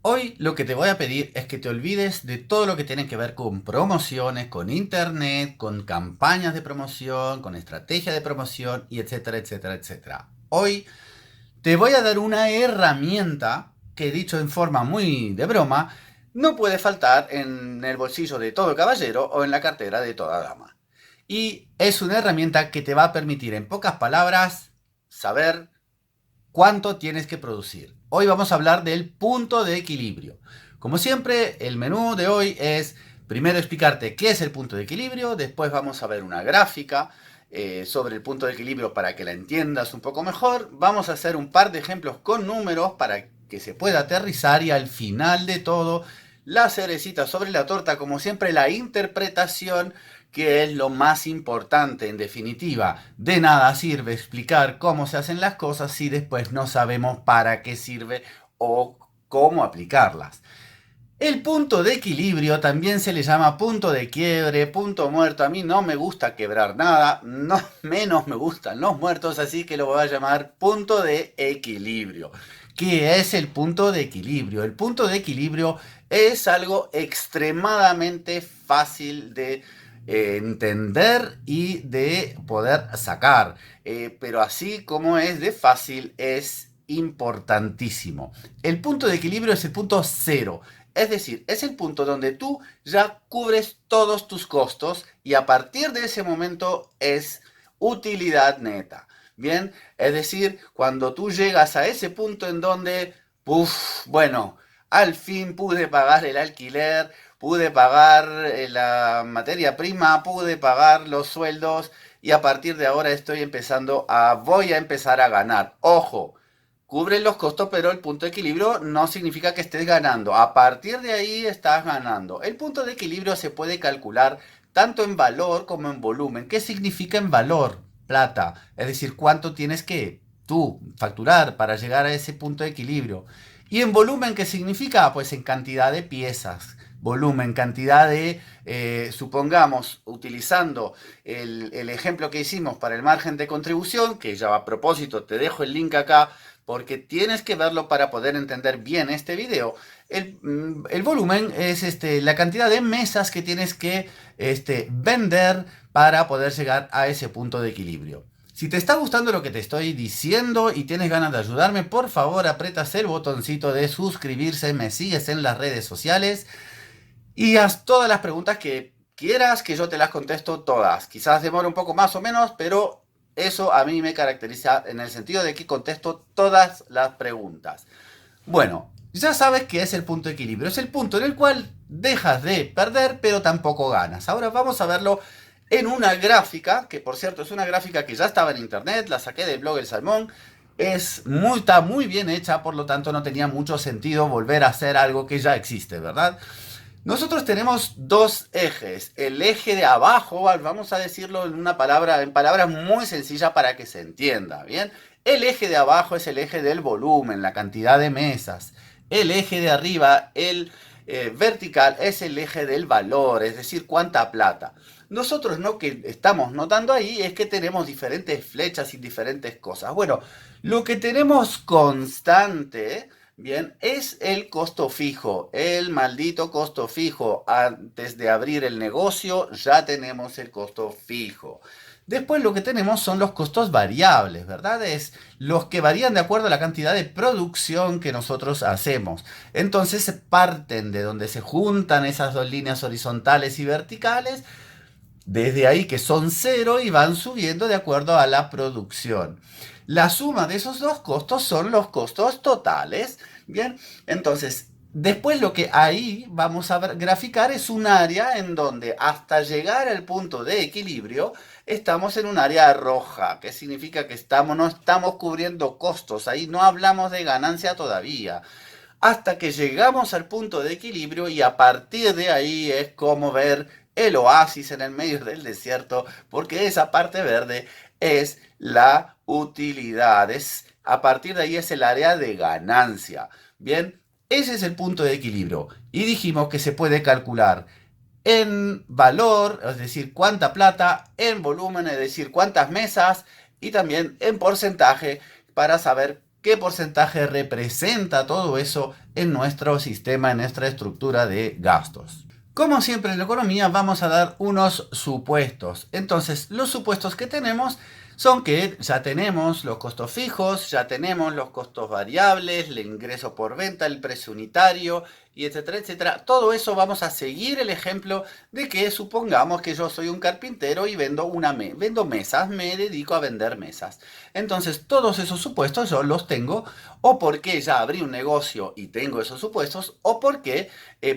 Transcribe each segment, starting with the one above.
Hoy lo que te voy a pedir es que te olvides de todo lo que tiene que ver con promociones, con internet, con campañas de promoción, con estrategia de promoción y etcétera, etcétera, etcétera. Hoy te voy a dar una herramienta que, dicho en forma muy de broma, no puede faltar en el bolsillo de todo caballero o en la cartera de toda dama. Y es una herramienta que te va a permitir, en pocas palabras, saber cuánto tienes que producir. Hoy vamos a hablar del punto de equilibrio. Como siempre, el menú de hoy es primero explicarte qué es el punto de equilibrio, después vamos a ver una gráfica sobre el punto de equilibrio para que la entiendas un poco mejor, vamos a hacer un par de ejemplos con números para que se pueda aterrizar y al final de todo, la cerecita sobre la torta, como siempre, la interpretación, que es lo más importante en definitiva. De nada sirve explicar cómo se hacen las cosas si después no sabemos para qué sirve o cómo aplicarlas. El punto de equilibrio también se le llama punto de quiebre, punto muerto. A mí no me gusta quebrar nada, no menos me gustan los muertos, así que lo voy a llamar punto de equilibrio. ¿Qué es el punto de equilibrio? El punto de equilibrio es algo extremadamente fácil de entender y de poder sacar. Pero así como es de fácil, es importantísimo. El punto de equilibrio es el punto cero. Es decir, es el punto donde tú ya cubres todos tus costos y a partir de ese momento es utilidad neta. Bien, es decir, cuando tú llegas a ese punto en donde, bueno, al fin pude pagar el alquiler, pude pagar la materia prima, pude pagar los sueldos y a partir de ahora voy a empezar a ganar. Ojo, cubren los costos, pero el punto de equilibrio no significa que estés ganando. A partir de ahí estás ganando. El punto de equilibrio se puede calcular tanto en valor como en volumen. ¿Qué significa en valor? Plata. Es decir, cuánto tienes que tú facturar para llegar a ese punto de equilibrio. ¿Y en volumen qué significa? Pues en cantidad de piezas. Volumen, cantidad de, supongamos, utilizando el ejemplo que hicimos para el margen de contribución, que ya a propósito te dejo el link acá porque tienes que verlo para poder entender bien este video. El volumen es la cantidad de mesas que tienes que vender para poder llegar a ese punto de equilibrio. Si te está gustando lo que te estoy diciendo y tienes ganas de ayudarme, por favor apretas el botoncito de suscribirse, me sigues en las redes sociales y haz todas las preguntas que quieras que yo te las contesto todas. Quizás demore un poco más o menos, pero eso a mí me caracteriza en el sentido de que contesto todas las preguntas. Bueno, ya sabes que es el punto de equilibrio. Es el punto en el cual dejas de perder, pero tampoco ganas. Ahora vamos a verlo en una gráfica, que por cierto es una gráfica que ya estaba en internet, la saqué del blog El Salmón. Está muy bien hecha, por lo tanto no tenía mucho sentido volver a hacer algo que ya existe, ¿verdad? Nosotros tenemos dos ejes. El eje de abajo, vamos a decirlo en una palabra, en palabras muy sencillas para que se entienda, ¿bien? El eje de abajo es el eje del volumen, la cantidad de mesas. El eje de arriba, el vertical, es el eje del valor, es decir, cuánta plata. Nosotros lo que estamos notando ahí es que tenemos diferentes flechas y diferentes cosas. Bueno, lo que tenemos constante, bien, es el costo fijo, el maldito costo fijo. Antes de abrir el negocio ya tenemos el costo fijo. Después lo que tenemos son los costos variables, ¿verdad? Es los que varían de acuerdo a la cantidad de producción que nosotros hacemos. Entonces se parten de donde se juntan esas dos líneas horizontales y verticales, desde ahí que son cero y van subiendo de acuerdo a la producción. La suma de esos dos costos son los costos totales. Bien, entonces, después lo que ahí vamos a graficar es un área en donde hasta llegar al punto de equilibrio estamos en un área roja, que significa que no estamos cubriendo costos, ahí no hablamos de ganancia todavía hasta que llegamos al punto de equilibrio y a partir de ahí es como ver el oasis en el medio del desierto, porque esa parte verde es la utilidad, a partir de ahí es el área de ganancia. Bien, ese es el punto de equilibrio y dijimos que se puede calcular en valor, es decir, cuánta plata, en volumen, es decir, cuántas mesas y también en porcentaje para saber qué porcentaje representa todo eso en nuestro sistema, en nuestra estructura de gastos. Como siempre en la economía vamos a dar unos supuestos. Entonces los supuestos que tenemos son que ya tenemos los costos fijos, ya tenemos los costos variables, el ingreso por venta, el precio unitario, y etcétera, etcétera. Todo eso vamos a seguir el ejemplo de que supongamos que yo soy un carpintero y vendo mesas, me dedico a vender mesas. Entonces todos esos supuestos yo los tengo o porque ya abrí un negocio y tengo esos supuestos o porque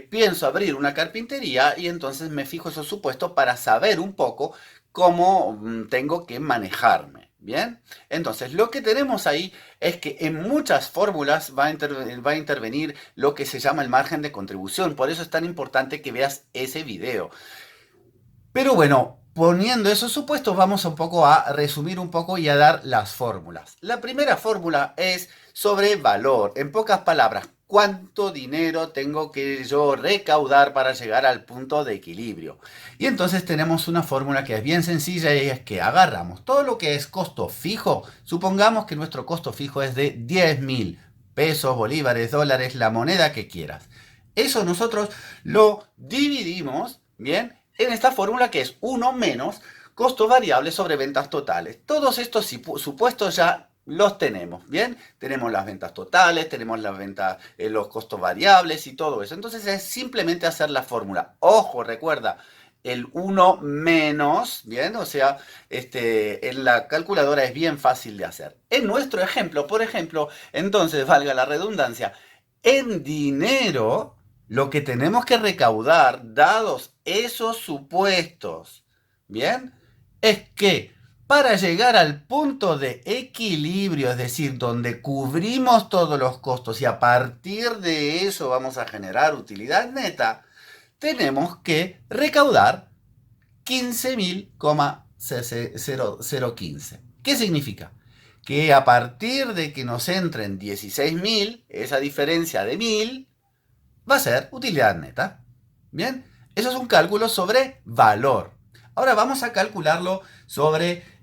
pienso abrir una carpintería y entonces me fijo esos supuestos para saber un poco cómo tengo que manejarme. ¿Bien? Entonces, lo que tenemos ahí es que en muchas fórmulas va a intervenir lo que se llama el margen de contribución. Por eso es tan importante que veas ese video. Pero bueno, poniendo esos supuestos, vamos un poco a resumir un poco y a dar las fórmulas. La primera fórmula es sobre valor. En pocas palabras, ¿cuánto dinero tengo que yo recaudar para llegar al punto de equilibrio? Y entonces tenemos una fórmula que es bien sencilla y es que agarramos todo lo que es costo fijo. Supongamos que nuestro costo fijo es de 10.000 pesos, bolívares, dólares, la moneda que quieras. Eso nosotros lo dividimos, ¿bien?, en esta fórmula que es 1 menos costo variable sobre ventas totales. Todos estos supuestos ya los tenemos, ¿bien? Tenemos las ventas totales, tenemos las ventas, los costos variables y todo eso. Entonces es simplemente hacer la fórmula. Ojo, recuerda, el 1 menos, ¿bien? O sea, en la calculadora es bien fácil de hacer. En nuestro ejemplo, por ejemplo, entonces, valga la redundancia, en dinero, lo que tenemos que recaudar, dados esos supuestos, ¿bien?, es que para llegar al punto de equilibrio, es decir, donde cubrimos todos los costos y a partir de eso vamos a generar utilidad neta, tenemos que recaudar 15.015. ¿Qué significa? Que a partir de que nos entren 16.000, esa diferencia de 1.000 va a ser utilidad neta. Bien, eso es un cálculo sobre valor. Ahora vamos a calcularlo sobre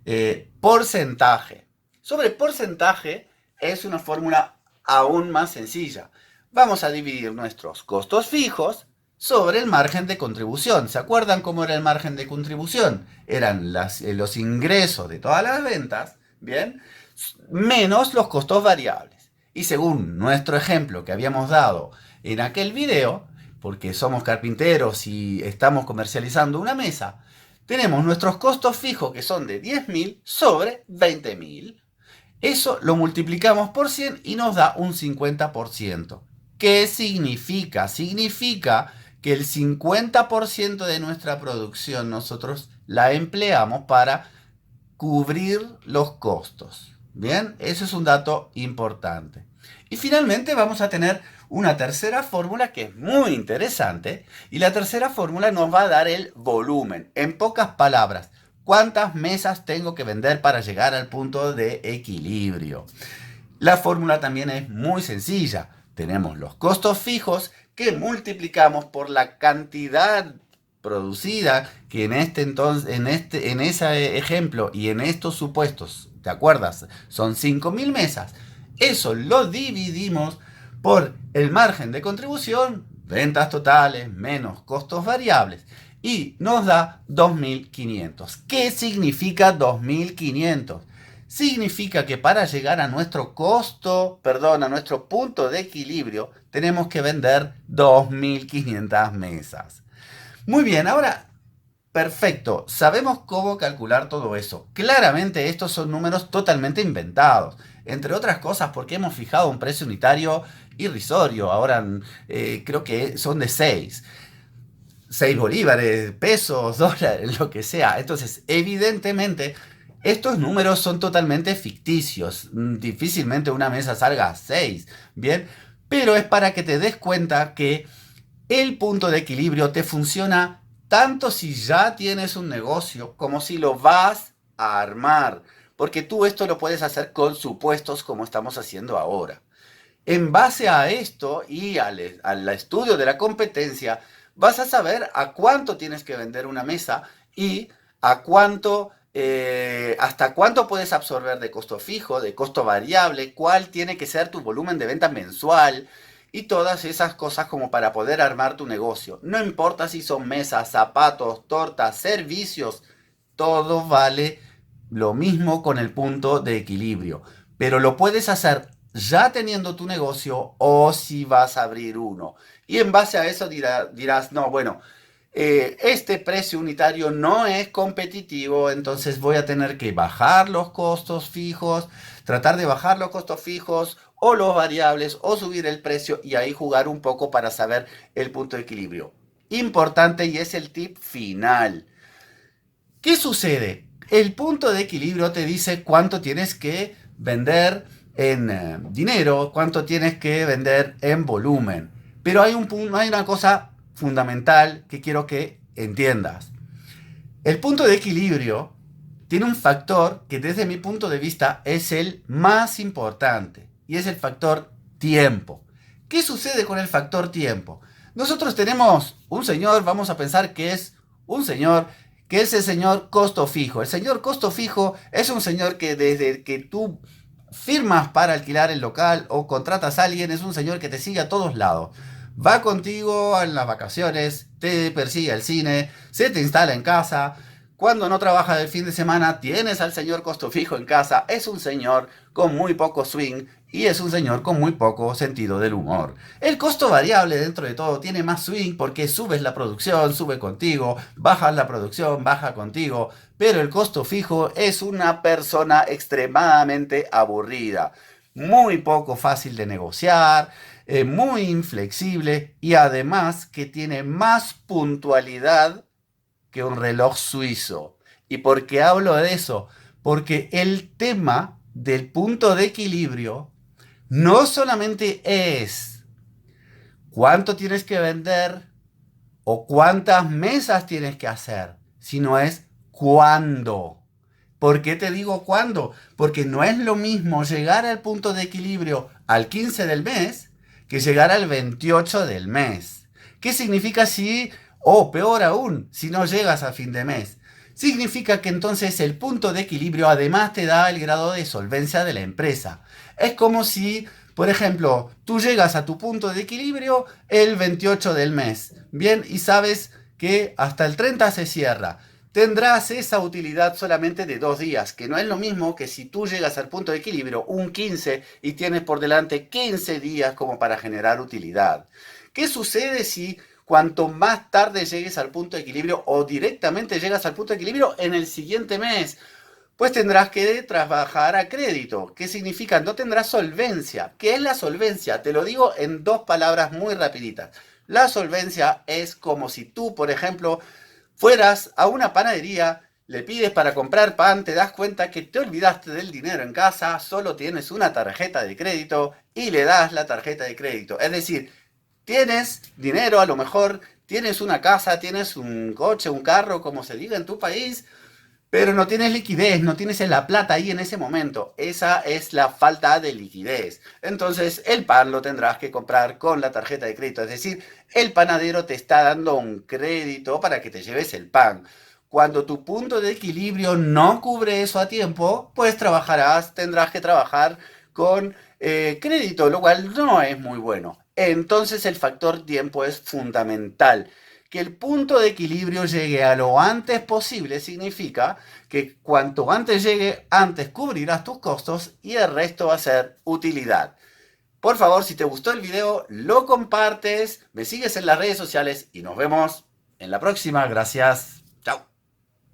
porcentaje. Sobre porcentaje es una fórmula aún más sencilla. Vamos a dividir nuestros costos fijos sobre el margen de contribución. ¿Se acuerdan cómo era el margen de contribución? Eran los ingresos de todas las ventas, ¿bien?, menos los costos variables. Y según nuestro ejemplo que habíamos dado en aquel video, porque somos carpinteros y estamos comercializando una mesa, tenemos nuestros costos fijos que son de 10.000 sobre 20.000. Eso lo multiplicamos por 100 y nos da un 50%. ¿Qué significa? Significa que el 50% de nuestra producción nosotros la empleamos para cubrir los costos. Bien, eso es un dato importante. Y finalmente vamos a tener una tercera fórmula que es muy interesante. Y la tercera fórmula nos va a dar el volumen. En pocas palabras, ¿cuántas mesas tengo que vender para llegar al punto de equilibrio? La fórmula también es muy sencilla. Tenemos los costos fijos que multiplicamos por la cantidad producida que en ese ejemplo y en estos supuestos, ¿te acuerdas? Son 5.000 mesas. Eso lo dividimos por el margen de contribución, ventas totales menos costos variables, y nos da 2.500. ¿Qué significa 2.500? Significa que para llegar a nuestro a nuestro punto de equilibrio, tenemos que vender 2.500 mesas. Muy bien, ahora, perfecto, sabemos cómo calcular todo eso. Claramente estos son números totalmente inventados, entre otras cosas porque hemos fijado un precio unitario irrisorio. Ahora creo que son de 6 bolívares, pesos, dólares, lo que sea. Entonces, evidentemente, estos números son totalmente ficticios. Difícilmente una mesa salga a 6, ¿bien? Pero es para que te des cuenta que el punto de equilibrio te funciona tanto si ya tienes un negocio como si lo vas a armar. Porque tú esto lo puedes hacer con supuestos como estamos haciendo ahora. En base a esto y al estudio de la competencia, vas a saber a cuánto tienes que vender una mesa y a cuánto hasta cuánto puedes absorber de costo fijo, de costo variable, cuál tiene que ser tu volumen de venta mensual y todas esas cosas como para poder armar tu negocio. No importa si son mesas, zapatos, tortas, servicios, todo vale lo mismo con el punto de equilibrio. Pero lo puedes hacer ya teniendo tu negocio o si vas a abrir uno. Y en base a eso dirás, no, bueno, este precio unitario no es competitivo, entonces voy a tener que bajar los costos fijos, tratar de bajar los costos fijos o los variables o subir el precio y ahí jugar un poco para saber el punto de equilibrio. Importante y es el tip final. ¿Qué sucede? El punto de equilibrio te dice cuánto tienes que vender en dinero, cuánto tienes que vender en volumen. Pero hay una cosa fundamental que quiero que entiendas. El punto de equilibrio tiene un factor que desde mi punto de vista es el más importante y es el factor tiempo. ¿Qué sucede con el factor tiempo? Nosotros tenemos un señor, vamos a pensar que es un señor, que es el señor costo fijo. El señor costo fijo es un señor que desde que tú firmas para alquilar el local o contratas a alguien, es un señor que te sigue a todos lados. Va contigo en las vacaciones, te persigue al cine, se te instala en casa. Cuando no trabaja el fin de semana, tienes al señor costo fijo en casa. Es un señor con muy poco swing y es un señor con muy poco sentido del humor. El costo variable dentro de todo tiene más swing porque subes la producción, sube contigo, bajas la producción, baja contigo. Pero el costo fijo es una persona extremadamente aburrida, muy poco fácil de negociar, muy inflexible y además que tiene más puntualidad que un reloj suizo. ¿Y por qué hablo de eso? Porque el tema del punto de equilibrio no solamente es cuánto tienes que vender o cuántas mesas tienes que hacer, sino es cuándo. ¿Por qué te digo cuándo? Porque no es lo mismo llegar al punto de equilibrio al 15 del mes que llegar al 28 del mes. ¿Qué significa si, o peor aún, si no llegas a fin de mes? Significa que entonces el punto de equilibrio además te da el grado de solvencia de la empresa. Es como si, por ejemplo, tú llegas a tu punto de equilibrio el 28 del mes. Bien, y sabes que hasta el 30 se cierra. Tendrás esa utilidad solamente de 2 días, que no es lo mismo que si tú llegas al punto de equilibrio un 15 y tienes por delante 15 días como para generar utilidad. ¿Qué sucede si cuanto más tarde llegues al punto de equilibrio o directamente llegas al punto de equilibrio en el siguiente mes? Pues tendrás que trabajar a crédito. ¿Qué significa? No tendrás solvencia. ¿Qué es la solvencia? Te lo digo en 2 palabras muy rapiditas. La solvencia es como si tú, por ejemplo, fueras a una panadería, le pides para comprar pan, te das cuenta que te olvidaste del dinero en casa, solo tienes una tarjeta de crédito y le das la tarjeta de crédito. Es decir, tienes dinero, a lo mejor tienes una casa, tienes un coche, un carro, como se diga en tu país, pero no tienes liquidez, no tienes la plata ahí en ese momento. Esa es la falta de liquidez. Entonces el pan lo tendrás que comprar con la tarjeta de crédito. Es decir, el panadero te está dando un crédito para que te lleves el pan. Cuando tu punto de equilibrio no cubre eso a tiempo, pues tendrás que trabajar con crédito, lo cual no es muy bueno. Entonces el factor tiempo es fundamental. Que el punto de equilibrio llegue a lo antes posible significa que cuanto antes llegue, antes cubrirás tus costos y el resto va a ser utilidad. Por favor, si te gustó el video, lo compartes, me sigues en las redes sociales y nos vemos en la próxima. Gracias.